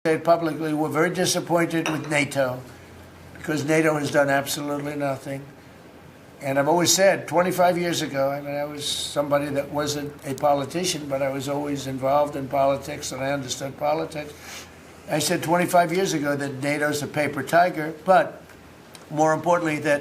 said publicly we're very disappointed with NATO because NATO has done absolutely nothing. And I've always said 25 years ago, I mean, I was somebody that wasn't a politician, but I was always involved in politics and I understood politics. I said 25 years ago that NATO's a paper tiger, but more importantly that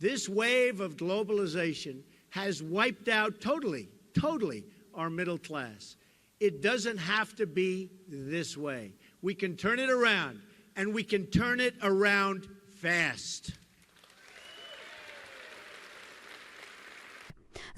This wave of globalization has wiped out totally our middle class. It doesn't have to be this way. We can turn it around, and we can turn it around fast.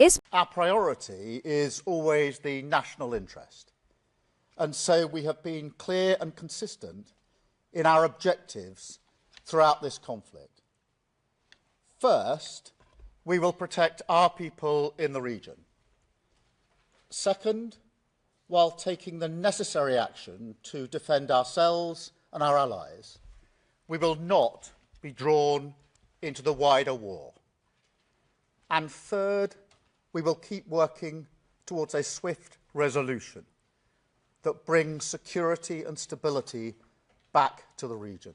Our priority is always the national interest, and so we have been clear and consistent in our objectives throughout this conflict. First, we will protect our people in the region. Second, while taking the necessary action to defend ourselves and our allies, we will not be drawn into the wider war. And third, we will keep working towards a swift resolution that brings security and stability back to the region.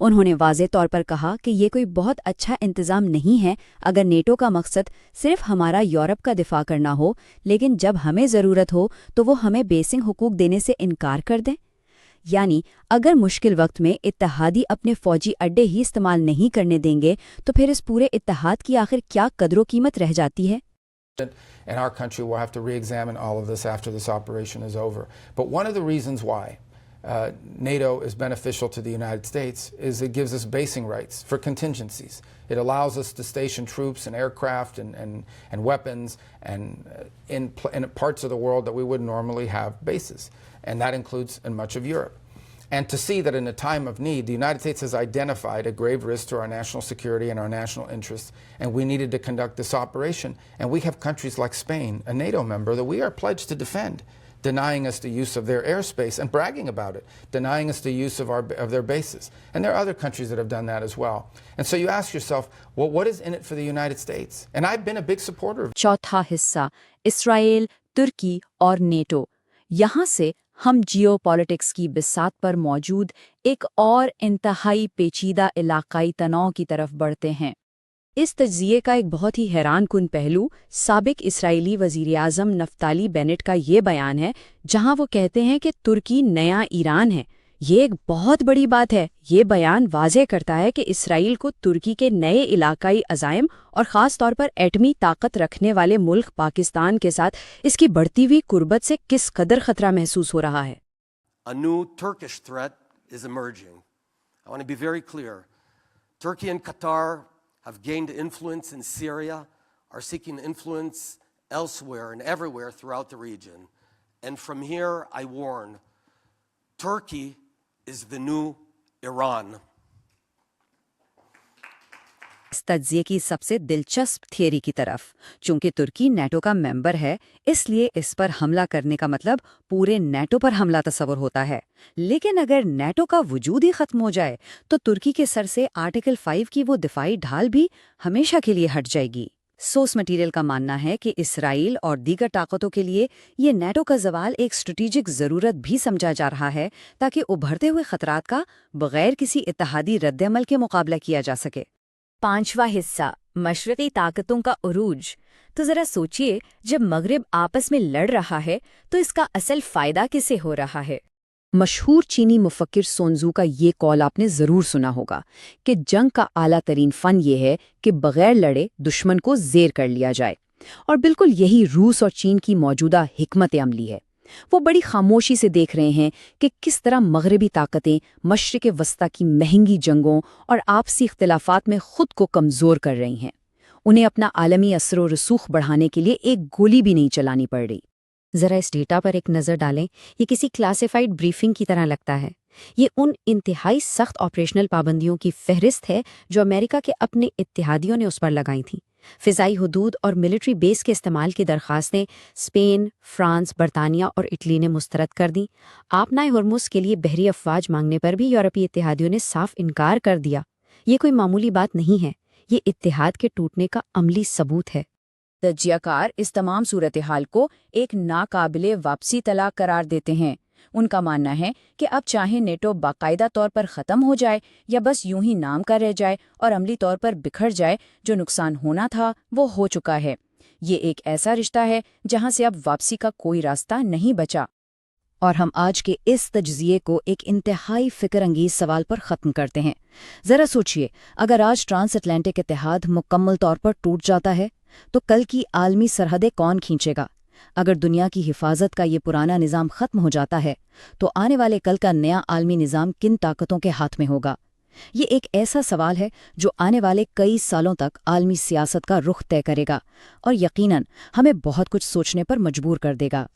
انہوں نے واضح طور پر کہا کہ یہ کوئی بہت اچھا انتظام نہیں ہے اگر نیٹو کا مقصد صرف ہمارا یورپ کا دفاع کرنا ہو، لیکن جب ہمیں ضرورت ہو تو وہ ہمیں بیسنگ حقوق دینے سے انکار کر دیں۔ یعنی اگر مشکل وقت میں اتحادی اپنے فوجی اڈے ہی استعمال نہیں کرنے دیں گے تو پھر اس پورے اتحاد کی آخر کیا قدر و قیمت رہ جاتی ہے؟ And our country will have to re-examine all of this after this operation is over. But one of the reasons why NATO is beneficial to the United States is it gives us basing rights for contingencies. It allows us to station troops and aircraft and weapons in parts of the world that we wouldn't normally have bases. And that includes in much of Europe. And to see that in a time of need, the United States has identified a grave risk to our national security and our national interests, and we needed to conduct this operation. And we have countries like Spain, a NATO member, that we are pledged to defend, denying us the use of their airspace and bragging about it, denying us the use of their bases. And there are other countries that have done that as well. And so you ask yourself, well, what is in it for the United States? And I've been a big supporter of چوتھا حصہ، اسرائیل، ترکی اور NATO. یہاں سے ہم Jio politics کی بساط پر موجود ایک اور انتہائی پیچیدہ علاقائی تناؤ کی طرف بڑھتے ہیں۔ اس تجزیے کا ایک بہت ہی حیران کن پہلو سابق اسرائیلی وزیراعظم نفتالی بینٹ کا یہ بیان ہے، جہاں وہ کہتے ہیں کہ ترکی نیا ایران ہے۔ یہ ایک بہت بڑی بات ہے۔ یہ بیان واضح کرتا ہے کہ اسرائیل کو ترکی کے نئے علاقائی عزائم اور خاص طور پر ایٹمی طاقت رکھنے والے ملک پاکستان کے ساتھ اس کی بڑھتی ہوئی قربت سے کس قدر خطرہ محسوس ہو رہا ہے۔ A new Turkish threat is emerging. I want to be very clear. Turkey and Qatar have gained influence in Syria, are seeking influence elsewhere and everywhere throughout the region. And from here, I warn, Turkey is the new Iran. اس تجزیے کی سب سے دلچسپ theory کی طرف، چونکہ ترکی NATO کا ممبر ہے اس لیے اس پر حملہ کرنے کا مطلب پورے نیٹو پر حملہ تصور ہوتا ہے۔ لیکن اگر نیٹو کا وجود ہی ختم ہو جائے تو ترکی کے سر سے آرٹیکل 5 کی وہ دفاعی ڈھال بھی ہمیشہ کے لیے ہٹ جائے گی۔ سورس مٹیریل کا ماننا ہے کہ اسرائیل اور دیگر طاقتوں کے لیے یہ نیٹو کا زوال ایک اسٹریٹجک ضرورت بھی سمجھا جا رہا ہے تاکہ ابھرتے ہوئے خطرات کا بغیر کسی اتحادی رد عمل کے مقابلہ کیا جا سکے۔ پانچواں حصہ، مشرقی طاقتوں کا عروج۔ تو ذرا سوچئے، جب مغرب آپس میں لڑ رہا ہے تو اس کا اصل فائدہ کسے ہو رہا ہے؟ مشہور چینی مفکر سونزو کا یہ قول آپ نے ضرور سنا ہوگا کہ جنگ کا اعلیٰ ترین فن یہ ہے کہ بغیر لڑے دشمن کو زیر کر لیا جائے، اور بالکل یہی روس اور چین کی موجودہ حکمت عملی ہے۔ وہ بڑی خاموشی سے دیکھ رہے ہیں کہ کس طرح مغربی طاقتیں مشرق وسطی کی مہنگی جنگوں اور آپسی اختلافات میں خود کو کمزور کر رہی ہیں۔ انہیں اپنا عالمی اثر و رسوخ بڑھانے کے لیے ایک گولی بھی نہیں چلانی پڑ رہی۔ ذرا اس ڈیٹا پر ایک نظر ڈالیں، یہ کسی کلاسیفائڈ بریفنگ کی طرح لگتا ہے۔ یہ ان انتہائی سخت آپریشنل پابندیوں کی فہرست ہے جو امریکہ کے اپنے اتحادیوں نے اس پر لگائی تھیں۔ فضائی حدود اور ملٹری بیس کے استعمال کی درخواستیں اسپین، فرانس، برطانیہ اور اٹلی نے مسترد کر دیں۔ آبنائے ہرمز کے لیے بحری افواج مانگنے پر بھی یورپی اتحادیوں نے صاف انکار کر دیا۔ یہ کوئی معمولی بات نہیں ہے، یہ اتحاد کے ٹوٹنے کا عملی ثبوت ہے۔ تجزیہ کار اس تمام صورتحال کو ایک ناقابل واپسی طلاق قرار دیتے ہیں۔ ان کا ماننا ہے کہ اب چاہے نیٹو باقاعدہ طور پر ختم ہو جائے یا بس یوں ہی نام کا رہ جائے اور عملی طور پر بکھر جائے، جو نقصان ہونا تھا وہ ہو چکا ہے۔ یہ ایک ایسا رشتہ ہے جہاں سے اب واپسی کا کوئی راستہ نہیں بچا۔ اور ہم آج کے اس تجزیے کو ایک انتہائی فکر انگیز سوال پر ختم کرتے ہیں۔ ذرا سوچئے، اگر آج ٹرانس اٹلانٹک اتحاد مکمل طور پر ٹوٹ جاتا ہے تو کل کی عالمی سرحدیں کون کھینچے گا؟ اگر دنیا کی حفاظت کا یہ پرانا نظام ختم ہو جاتا ہے تو آنے والے کل کا نیا عالمی نظام کن طاقتوں کے ہاتھ میں ہوگا؟ یہ ایک ایسا سوال ہے جو آنے والے کئی سالوں تک عالمی سیاست کا رخ طے کرے گا اور یقیناً ہمیں بہت کچھ سوچنے پر مجبور کر دے گا۔